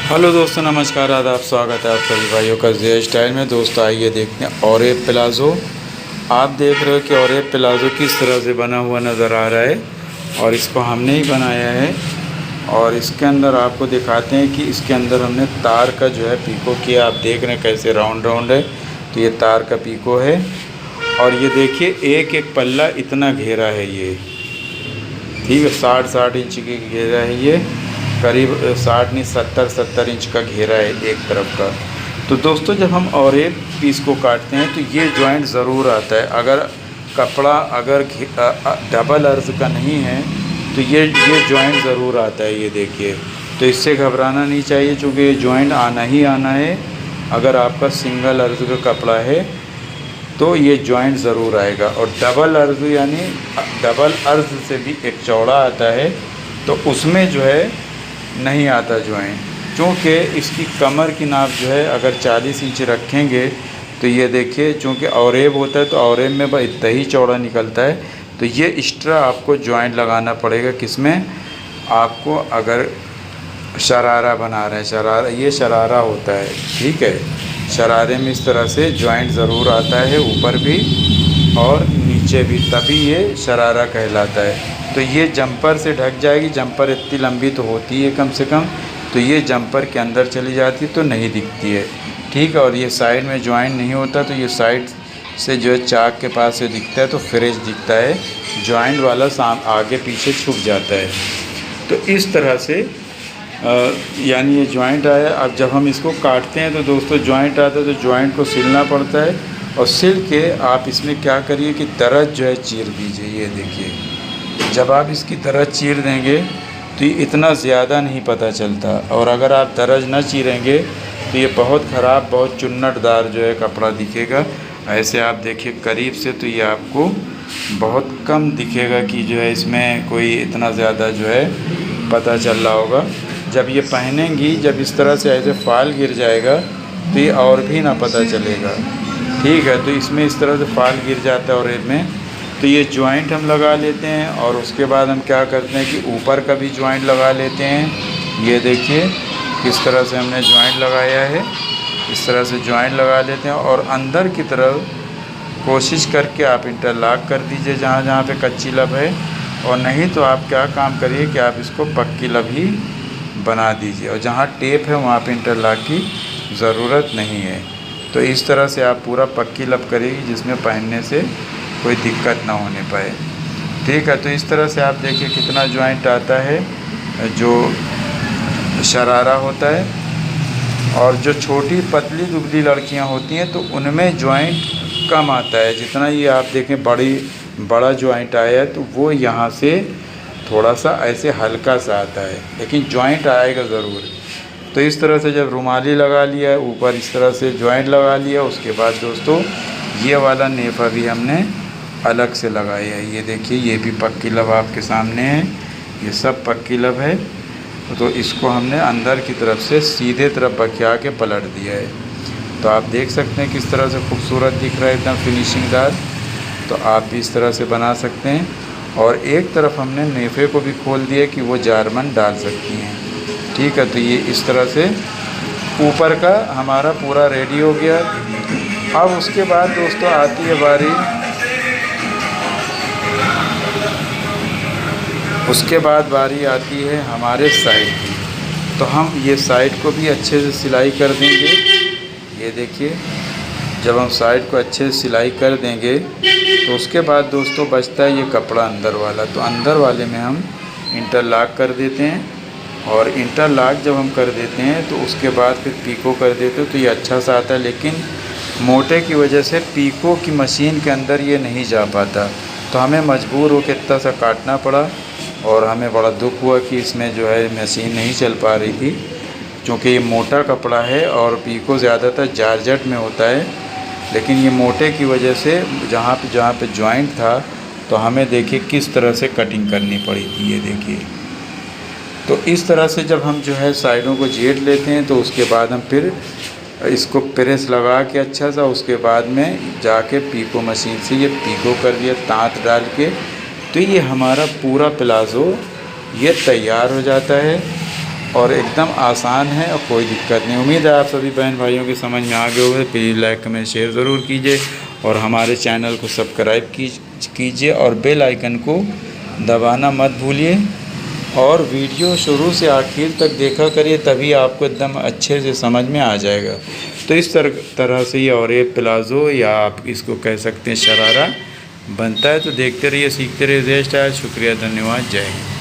Hello दोस्तों, नमस्कार, आदाब, स्वागत है आप सभी भाइयों का जे स्टाइल में। दोस्तों आइए देखते हैं ऑरेप प्लाज़ो। आप देख रहे हो कि ऑरेप प्लाज़ो किस तरह से बना हुआ नज़र आ रहा है और इसको हमने ही बनाया है। और इसके अंदर आपको दिखाते हैं कि इसके अंदर हमने तार का जो है पीको किया। आप देख रहे हैं कैसे राउंड राउंड है, तो ये तार का पीको है। और ये देखिए एक एक पल्ला इतना घेरा है ये, ठीक है, 60 इंच की घेरा है ये, करीब 60 नहीं 70 इंच का घेरा है एक तरफ का। तो दोस्तों जब हम ऑरेप पीस को काटते हैं तो ये जॉइंट ज़रूर आता है। अगर कपड़ा अगर डबल अर्ज का नहीं है तो ये जॉइंट ज़रूर आता है, ये देखिए। तो इससे घबराना नहीं चाहिए क्योंकि ये जॉइंट आना ही आना है। अगर आपका सिंगल अर्ज का कपड़ा है तो ये जॉइंट ज़रूर आएगा। और डबल अर्ज यानी डबल अर्ज से भी एक चौड़ा आता है, तो उसमें जो है नहीं आता जॉइंट, क्योंकि इसकी कमर की नाप जो है अगर 40 इंच रखेंगे तो ये देखिए, चूँकि ऑरेब होता है तो ऑरेब में बस इतना ही चौड़ा निकलता है। तो ये एक्स्ट्रा आपको जॉइंट लगाना पड़ेगा, किसमें, आपको अगर शरारा बना रहे हैं, शरारा, ये शरारा होता है, ठीक है। शरारे में इस तरह से जॉइंट ज़रूर आता है, ऊपर भी और नीचे भी, तभी ये शरारा कहलाता है। तो ये जंपर से ढक जाएगी। जंपर इतनी लंबी तो होती है कम से कम, तो ये जंपर के अंदर चली जाती है तो नहीं दिखती है, ठीक है। और ये साइड में जॉइंट नहीं होता, तो ये साइड से जो है चाक के पास से दिखता है तो फ्रेश दिखता है, जॉइंट वाला आगे पीछे छुप जाता है। तो इस तरह से यानी ये जॉइंट आया। अब जब हम इसको काटते हैं तो दोस्तों जॉइंट आता है तो जॉइंट को सिलना पड़ता है। और सिल के आप इसमें क्या करिए कि दरज जो है चीर दीजिए। ये देखिए, जब आप इसकी दरज चीर देंगे तो ये इतना ज़्यादा नहीं पता चलता। और अगर आप दरज न चीरेंगे तो ये बहुत ख़राब, बहुत चुन्नटदार जो है कपड़ा दिखेगा। ऐसे आप देखिए करीब से तो ये आपको बहुत कम दिखेगा कि जो है इसमें कोई इतना ज़्यादा जो है पता चल रहा होगा। जब ये पहनेंगी, जब इस तरह से ऐसे फाल गिर जाएगा तो ये और भी ना पता चलेगा, ठीक है। तो इसमें इस तरह से फाल गिर जाता है ऑरेप में, तो ये जॉइंट हम लगा लेते हैं। और उसके बाद हम क्या करते हैं कि ऊपर का भी जॉइंट लगा लेते हैं। ये देखिए किस तरह से हमने जॉइंट लगाया है, इस तरह से जॉइंट लगा लेते हैं। और अंदर की तरफ कोशिश करके आप इंटरलॉक कर दीजिए जहाँ जहाँ पे कच्ची लब है। और नहीं तो आप क्या काम करिए कि आप इसको पक्की लब ही बना दीजिए, और जहाँ टेप है वहाँ पे इंटरलॉक की ज़रूरत नहीं है। तो इस तरह से आप पूरा पक्की लब करिएगी जिसमें पहनने से कोई दिक्कत ना होने पाए, ठीक है। तो इस तरह से आप देखिए कितना जॉइंट आता है जो शरारा होता है। और जो छोटी पतली दुबली लड़कियां होती हैं तो उनमें जॉइंट कम आता है। जितना ये आप देखें बड़ा जॉइंट आया है तो वो यहाँ से थोड़ा सा ऐसे हल्का सा आता है, लेकिन जॉइंट आएगा ज़रूर। तो इस तरह से जब रुमाली लगा लिया है, ऊपर इस तरह से जॉइंट लगा लिया, उसके बाद दोस्तों ये वाला नेफा भी हमने अलग से लगाया है। ये देखिए, ये भी पक्की लब आपके सामने है, ये सब पक्की लब है। तो इसको हमने अंदर की तरफ से सीधे तरफ बखिया के पलट दिया है। तो आप देख सकते हैं किस तरह से खूबसूरत दिख रहा है, एकदम फिनिशिंगदार। तो आप भी इस तरह से बना सकते हैं। और एक तरफ हमने नेफे को भी खोल दिया कि वो जारमन डाल सकती हैं, ठीक है। तो ये इस तरह से ऊपर का हमारा पूरा रेडी हो गया। अब उसके बाद दोस्तों आती है बारी, उसके बाद बारी आती है हमारे साइड की। तो हम ये साइड को भी अच्छे से सिलाई कर देंगे। ये देखिए, जब हम साइड को अच्छे से सिलाई कर देंगे तो उसके बाद दोस्तों बचता है ये कपड़ा अंदर वाला। तो अंदर वाले में हम इंटरलॉक कर देते हैं। और इंटरलॉक जब हम कर देते हैं तो उसके बाद फिर पीको कर देते हैं तो ये अच्छा सा आता है। लेकिन मोटे की वजह से पीको की मशीन के अंदर ये नहीं जा पाता, तो हमें मजबूर हो के इतना सा काटना पड़ा। और हमें बड़ा दुख हुआ कि इसमें जो है मशीन नहीं चल पा रही थी, क्योंकि ये मोटा कपड़ा है और पीको ज़्यादातर जारजट में होता है। लेकिन ये मोटे की वजह से जहाँ पे जॉइंट था तो हमें देखिए किस तरह से कटिंग करनी पड़ी थी। ये देखिए, तो इस तरह से जब हम जो है साइडों को जेट लेते हैं तो उसके बाद हम फिर इसको प्रेस लगा के अच्छा सा, उसके बाद में जाके पीको मशीन से ये पीको कर दिया तांत डाल के। तो ये हमारा पूरा प्लाज़ो ये तैयार हो जाता है। और एकदम आसान है और कोई दिक्कत नहीं। उम्मीद है आप सभी बहन भाइयों के समझ में आ गए होंगे। प्लीज़ लाइक कमेंट शेयर ज़रूर कीजिए और हमारे चैनल को सब्सक्राइब कीजिए और बेल आइकन को दबाना मत भूलिए। और वीडियो शुरू से आखिर तक देखा करिए, तभी आपको एकदम अच्छे से समझ में आ जाएगा। तो इस तरह से ये और ये प्लाज़ो या आप इसको कह सकते हैं शरारा बनता है। तो देखते रहिए, सीखते रहिए हेयर स्टाइल। शुक्रिया, धन्यवाद, जय हिंद।